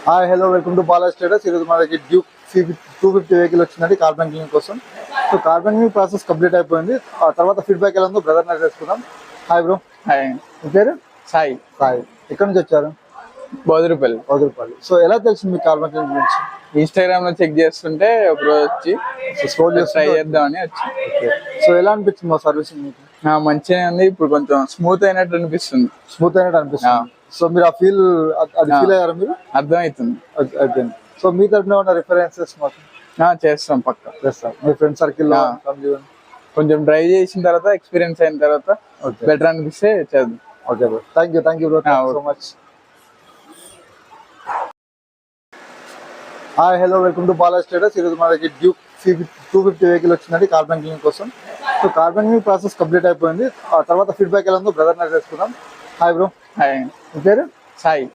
Hi hello welcome to Bala status. ఈరోజు మనకి Duke 250 vehicle వచ్చిందండి కార్ బ్యాంకింగ్ కోసం. So car banking process complete అయిపోయింది. ఆ తర్వాత ఫీడ్బ్యాక్ ఎలా ఉందో బ్రదర్ నాకు తెలుసుకుందాం. Hi bro. హాయ్, మీ పేరు? సాయి. సాయి. ఎక్కడి నుంచి వచ్చారు? బోధురుపల్లి. వదురుపల్లి. సో ఎలా తెలిసింది మీ కార్ బ్యాంకింగ్ గురించి? ఇన్స్టాగ్రామ్ లో చెక్ చేస్తుంటే ఒక రోజు వచ్చి స్క్రోల్ చేసి ట్రై చేద్దామని వచ్చి. సో ఎలా అనిపించింది మా సర్వీసింగ్ మీకు? మంచిగా ఉంది. ఇప్పుడు కొంచెం స్మూత్ అయినట్టు అనిపిస్తుంది. స్మూత్ అయినట్టు అనిపిస్తుంది. సో మీరు ఆ ఫీల్ అది ఫీల్ అయ్యారా మీరు? అర్థమవుతుంది. అయిపోయింది. సో మీ తరఫున ఉన్న రిఫరెన్సెస్ మాకు చేస్తాం పక్క. చేస్తాం. మీ ఫ్రెండ్ సర్కిల్ కొంచెం డ్రైవ్ చేసిన తర్వాత ఎక్స్పీరియన్స్ అయిన తర్వాత బెటర్ అనిపిస్తే చేద్దాం. Okay bro. Thank you bro so much. Hi hello welcome to Bala status. ఈరోజు మనకి డ్యూక్ 250 వెహికల్ వచ్చిందండి కార్ బ్యాంకింగ్ కోసం. So car banking process complete అయిపోయింది. ఆ తర్వాత ఫీడ్బ్యాక్ ఎలా ఉందో బ్రదర్ నాకు తెలుసుకుందాం. Hi bro. హాయ్, మీ పేరు? సాయి.